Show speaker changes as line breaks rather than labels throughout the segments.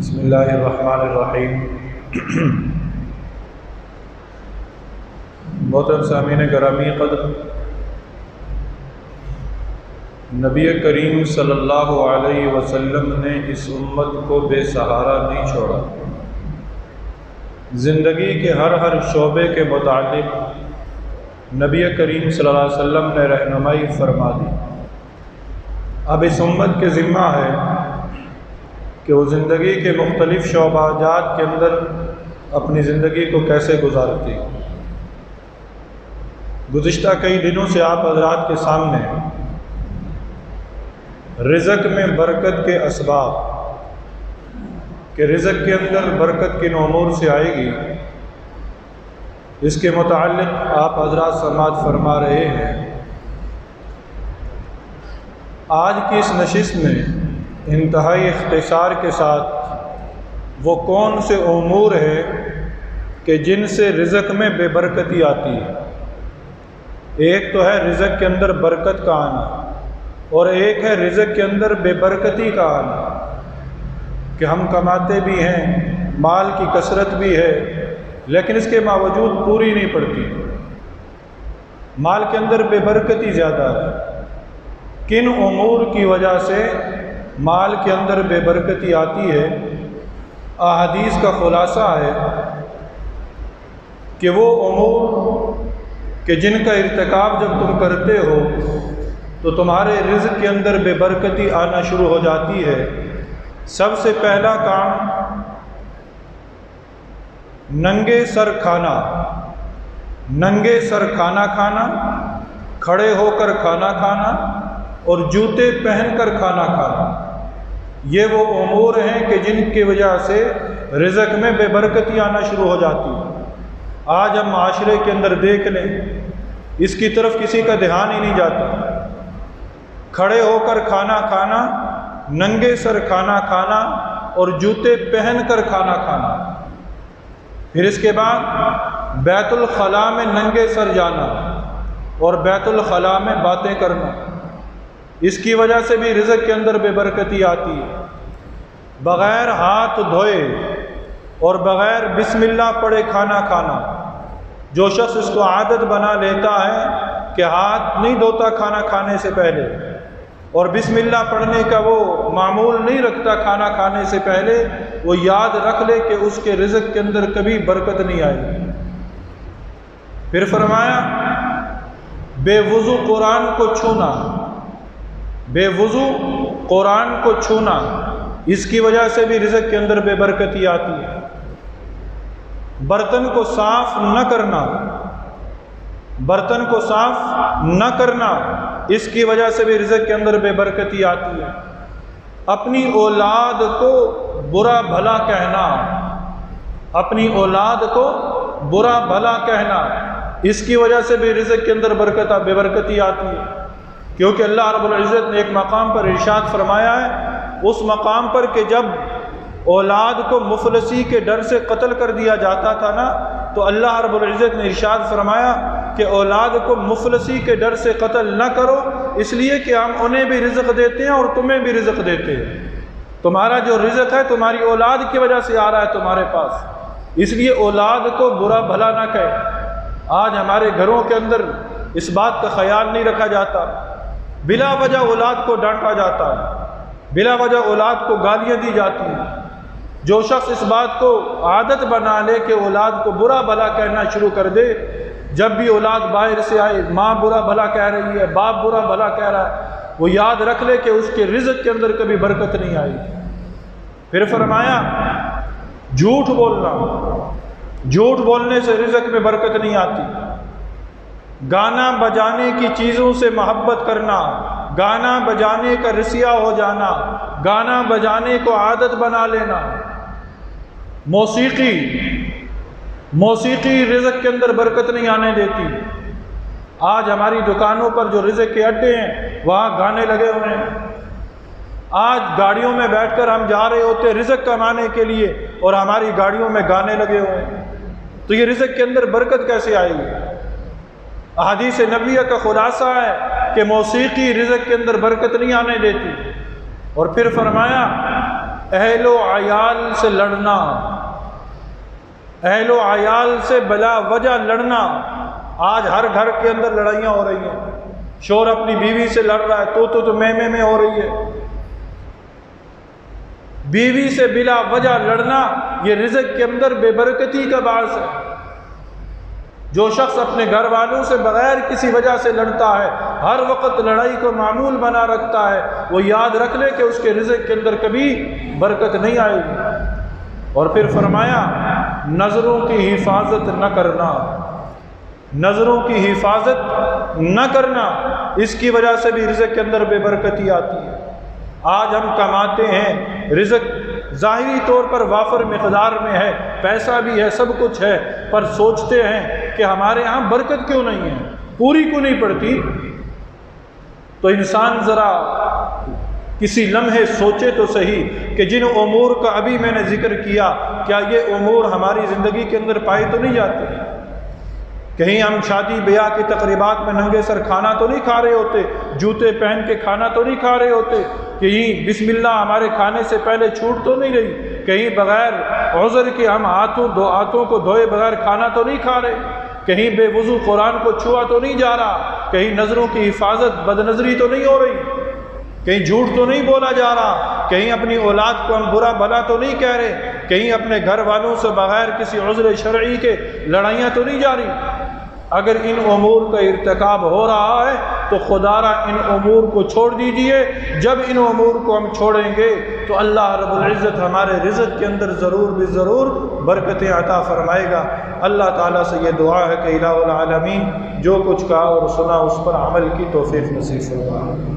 بسم اللہ الرحمن الرحیم۔ محترم سامعین گرامی قدر، نبی کریم صلی اللہ علیہ وسلم نے اس امت کو بے سہارا نہیں چھوڑا۔ زندگی کے ہر شعبے کے متعلق نبی کریم صلی اللہ علیہ وسلم نے رہنمائی فرما دی۔ اب اس امت کے ذمہ ہے کہ وہ زندگی کے مختلف شعبہ جات کے اندر اپنی زندگی کو کیسے گزارتی۔ گزشتہ کئی دنوں سے آپ حضرات کے سامنے رزق میں برکت کے اسباب، کہ رزق کے اندر برکت کن امور سے آئے گی، اس کے متعلق آپ حضرات سماعت فرما رہے ہیں۔ آج کی اس نشست میں انتہائی اختصار کے ساتھ وہ کون سے امور ہیں کہ جن سے رزق میں بے برکتی آتی ہے۔ ایک تو ہے رزق کے اندر برکت کا آنا، اور ایک ہے رزق کے اندر بے برکتی کا آنا، کہ ہم کماتے بھی ہیں، مال کی کثرت بھی ہے، لیکن اس کے باوجود پوری نہیں پڑتی، مال کے اندر بے برکتی زیادہ ہے۔ کن امور کی وجہ سے مال کے اندر بے برکتی آتی ہے؟ احادیث کا خلاصہ ہے کہ وہ امور کہ جن کا ارتکاب جب تم کرتے ہو تو تمہارے رزق کے اندر بے برکتی آنا شروع ہو جاتی ہے۔ سب سے پہلا کام ننگے سر کھانا، ننگے سر کھانا کھانا، کھڑے ہو کر کھانا کھانا اور جوتے پہن کر کھانا کھانا، یہ وہ امور ہیں کہ جن کی وجہ سے رزق میں بے برکتی آنا شروع ہو جاتی ہے۔ آج ہم معاشرے کے اندر دیکھ لیں، اس کی طرف کسی کا دھیان ہی نہیں جاتا۔ کھڑے ہو کر کھانا کھانا، ننگے سر کھانا کھانا اور جوتے پہن کر کھانا کھانا، پھر اس کے بعد بیت الخلاء میں ننگے سر جانا اور بیت الخلاء میں باتیں کرنا، اس کی وجہ سے بھی رزق کے اندر بے برکتی آتی ہے۔ بغیر ہاتھ دھوئے اور بغیر بسم اللہ پڑھے کھانا کھانا، جو شخص اس کو عادت بنا لیتا ہے کہ ہاتھ نہیں دھوتا کھانا کھانے سے پہلے اور بسم اللہ پڑھنے کا وہ معمول نہیں رکھتا کھانا کھانے سے پہلے، وہ یاد رکھ لے کہ اس کے رزق کے اندر کبھی برکت نہیں آئے گی۔ پھر فرمایا بے وضو قرآن کو چھونا، بے وضو قرآن کو چھونا، اس کی وجہ سے بھی رزق کے اندر بے برکتی آتی ہے۔ برتن کو صاف نہ کرنا، برتن کو صاف نہ کرنا، اس کی وجہ سے بھی رزق کے اندر بے برکتی آتی ہے۔ اپنی اولاد کو برا بھلا کہنا، اپنی اولاد کو برا بھلا کہنا، اس کی وجہ سے بھی رزق کے اندر بے برکتی آتی ہے۔ کیونکہ اللہ رب العزت نے ایک مقام پر ارشاد فرمایا ہے، اس مقام پر کہ جب اولاد کو مفلسی کے ڈر سے قتل کر دیا جاتا تھا نا، تو اللہ رب العزت نے ارشاد فرمایا کہ اولاد کو مفلسی کے ڈر سے قتل نہ کرو، اس لیے کہ ہم انہیں بھی رزق دیتے ہیں اور تمہیں بھی رزق دیتے ہیں۔ تمہارا جو رزق ہے تمہاری اولاد کی وجہ سے آ رہا ہے تمہارے پاس، اس لیے اولاد کو برا بھلا نہ کہے۔ آج ہمارے گھروں کے اندر اس بات کا خیال نہیں رکھا جاتا، بلا وجہ اولاد کو ڈانٹا جاتا ہے، بلا وجہ اولاد کو گالیاں دی جاتی ہیں۔ جو شخص اس بات کو عادت بنا لے کہ اولاد کو برا بھلا کہنا شروع کر دے، جب بھی اولاد باہر سے آئے، ماں برا بھلا کہہ رہی ہے، باپ برا بھلا کہہ رہا ہے، وہ یاد رکھ لے کہ اس کے رزق کے اندر کبھی برکت نہیں آئی۔ پھر فرمایا جھوٹ بولنا، جھوٹ بولنے سے رزق میں برکت نہیں آتی۔ گانا بجانے کی چیزوں سے محبت کرنا، گانا بجانے کا رسیا ہو جانا، گانا بجانے کو عادت بنا لینا، موسیقی رزق کے اندر برکت نہیں آنے دیتی۔ آج ہماری دکانوں پر جو رزق کے اڈے ہیں وہاں گانے لگے ہوئے ہیں۔ آج گاڑیوں میں بیٹھ کر ہم جا رہے ہوتے ہیں رزق کمانے کے لیے اور ہماری گاڑیوں میں گانے لگے ہوئے ہیں، تو یہ رزق کے اندر برکت کیسے آئے گی؟ احادیث نبویہ کا خلاصہ ہے کہ موسیقی رزق کے اندر برکت نہیں آنے دیتی۔ اور پھر فرمایا اہل و عیال سے لڑنا، اہل و عیال سے بلا وجہ لڑنا۔ آج ہر گھر کے اندر لڑائیاں ہو رہی ہیں، شوہر اپنی بیوی سے لڑ رہا ہے، تو میں ہو رہی ہے۔ بیوی سے بلا وجہ لڑنا یہ رزق کے اندر بے برکتی کا باعث ہے۔ جو شخص اپنے گھر والوں سے بغیر کسی وجہ سے لڑتا ہے، ہر وقت لڑائی کو معمول بنا رکھتا ہے، وہ یاد رکھ لے کہ اس کے رزق کے اندر کبھی برکت نہیں آئے گی۔ اور پھر فرمایا نظروں کی حفاظت نہ کرنا، نظروں کی حفاظت نہ کرنا، اس کی وجہ سے بھی رزق کے اندر بے برکتی آتی ہے۔ آج ہم کماتے ہیں، رزق ظاہری طور پر وافر مقدار میں ہے، پیسہ بھی ہے، سب کچھ ہے، پر سوچتے ہیں کہ ہمارے ہاں برکت کیوں نہیں ہے، پوری کیوں نہیں پڑتی؟ تو انسان ذرا کسی لمحے سوچے تو صحیح کہ جن امور کا ابھی میں نے ذکر کیا، کیا یہ امور ہماری زندگی کے اندر پائی تو نہیں جاتے؟ کہیں ہم شادی بیاہ کی تقریبات میں ننگے سر کھانا تو نہیں کھا رہے ہوتے، جوتے پہن کے کھانا تو نہیں کھا رہے ہوتے، کہیں بسم اللہ ہمارے کھانے سے پہلے چھوٹ تو نہیں رہی، کہیں بغیر عذر کے ہم ہاتھوں کو دھوئے بغیر کھانا تو نہیں کھا رہے، کہیں بے وضو قرآن کو چھوا تو نہیں جا رہا، کہیں نظروں کی حفاظت بد نظری تو نہیں ہو رہی، کہیں جھوٹ تو نہیں بولا جا رہا، کہیں اپنی اولاد کو ہم برا بھلا تو نہیں کہہ رہے، کہیں اپنے گھر والوں سے بغیر کسی عذر شرعی کے لڑائیاں تو نہیں جاری۔ اگر ان امور کا ارتکاب ہو رہا ہے تو خدا را ان امور کو چھوڑ دیجئے۔ جب ان امور کو ہم چھوڑیں گے تو اللہ رب العزت ہمارے رزق کے اندر ضرور بھی ضرور برکتیں عطا فرمائے گا۔ اللہ تعالیٰ سے یہ دعا ہے کہ الہ العالمین جو کچھ کہا اور سنا اس پر عمل کی توفیق نصیب فرمائے۔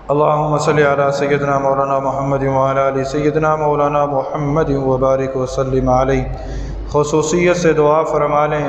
اللہم صلی علی سیدنا مولانا محمد وعلی آل سیدنا مولانا محمد وبارک وسلم علیہ۔ خصوصیت سے دعا فرما لیں،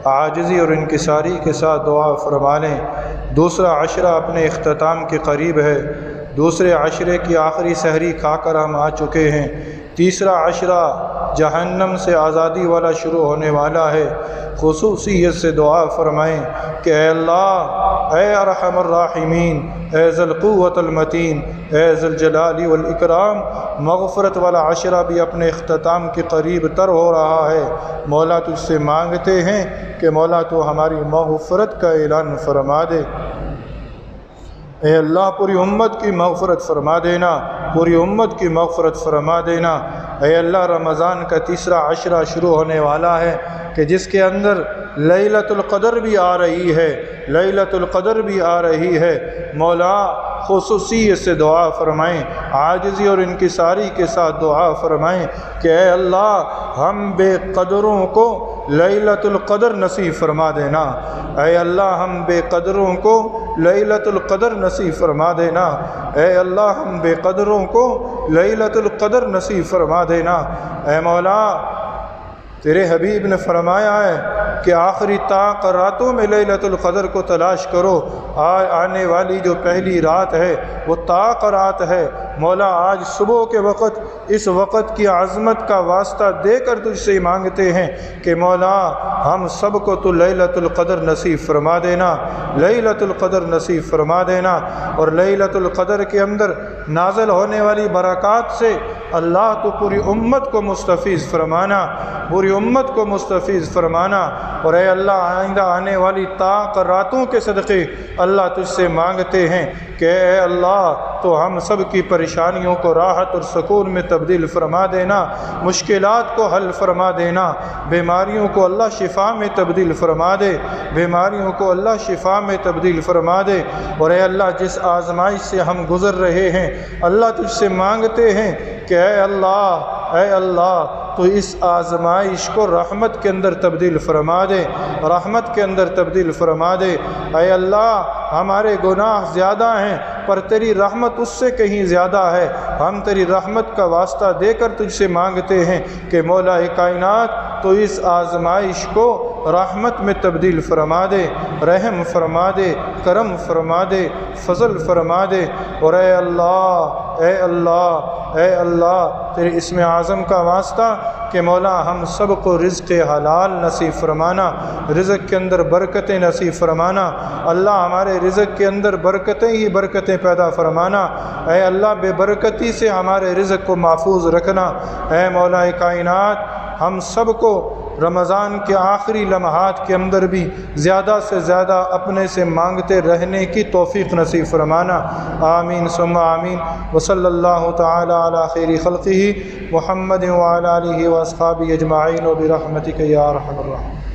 عاجزی اور انکساری کے ساتھ دعا فرما لیں۔ دوسرا عشرہ اپنے اختتام کے قریب ہے، دوسرے عشرے کی آخری سحری کھا کر ہم آ چکے ہیں، تیسرا عشرہ جہنم سے آزادی والا شروع ہونے والا ہے۔ خصوصیت سے دعا فرمائیں کہ اے اللہ، اے ارحم الراحمین، اے ذی القوۃ المتین، اے ذی الجلال والاکرام، مغفرت والا عشرہ بھی اپنے اختتام کے قریب تر ہو رہا ہے۔ مولا تجھ سے مانگتے ہیں کہ مولا تو ہماری مغفرت کا اعلان فرما دے۔ اے اللہ پوری امت کی مغفرت فرما دینا، پوری امت کی مغفرت فرما دینا۔ اے اللہ رمضان کا تیسرا عشرہ شروع ہونے والا ہے کہ جس کے اندر لیلۃ القدر بھی آ رہی ہے، لیلۃ القدر بھی آ رہی ہے۔ مولا خصوصیت سے دعا فرمائیں، عاجزی اور انکساری کے ساتھ دعا فرمائیں کہ اے اللہ ہم بے قدروں کو لیلۃ القدر نصیب فرما دینا۔ اے اللہ ہم بے قدروں کو لیلۃ القدر نصیب فرما دینا۔ اے اللہ ہم بے قدروں کو لیلۃ القدر نصیب فرما دینا۔ اے مولا تیرے حبیب نے فرمایا ہے کہ آخری طاق راتوں میں لیلۃ القدر کو تلاش کرو۔ آنے والی جو پہلی رات ہے وہ طاق رات ہے۔ مولا آج صبح کے وقت اس وقت کی عظمت کا واسطہ دے کر تجھ سے مانگتے ہیں کہ مولا ہم سب کو تو لیلۃ القدر نصیب فرما دینا، لیلۃ القدر نصیب فرما دینا۔ اور لیلۃ القدر کے اندر نازل ہونے والی برکات سے اللہ تو پوری امت کو مستفیض فرمانا، پوری امت کو مستفیض فرمانا۔ اور اے اللہ آئندہ آنے والی طاق راتوں کے صدقے اللہ تجھ سے مانگتے ہیں کہ اے اللہ تو ہم سب کی پریشانیوں کو راحت اور سکون میں تبدیل فرما دینا، مشکلات کو حل فرما دینا، بیماریوں کو اللہ شفا میں تبدیل فرما دے، بیماریوں کو اللہ شفا میں تبدیل فرما دے۔ اور اے اللہ جس آزمائش سے ہم گزر رہے ہیں اللہ تجھ سے مانگتے ہیں کہ اے اللہ تو اس آزمائش کو رحمت کے اندر تبدیل فرما دے، رحمت کے اندر تبدیل فرما دے۔ اے اللہ ہمارے گناہ زیادہ ہیں پر تیری رحمت اس سے کہیں زیادہ ہے، ہم تیری رحمت کا واسطہ دے کر تجھ سے مانگتے ہیں کہ مولا کائنات تو اس آزمائش کو رحمت میں تبدیل فرما دے، رحم فرما دے، کرم فرما دے، فضل فرما دے۔ اور اے اللہ، اے اللہ، اے اللہ، تیرے اسم اعظم کا واسطہ کہ مولا ہم سب کو رزق حلال نصیب فرمانا، رزق کے اندر برکتیں نصیب فرمانا۔ اللہ ہمارے رزق کے اندر برکتیں ہی برکتیں پیدا فرمانا۔ اے اللہ بے برکتی سے ہمارے رزق کو محفوظ رکھنا۔ اے مولا کائنات، ہم سب کو رمضان کے آخری لمحات کے اندر بھی زیادہ سے زیادہ اپنے سے مانگتے رہنے کی توفیق نصیب فرمانا۔ آمین ثم آمین۔ وصلی اللہ تعالی علی خیر خلقہ محمد وعلی آلہ واصحابہ اجمعین وبرحمتک یا ارحم الراحمین۔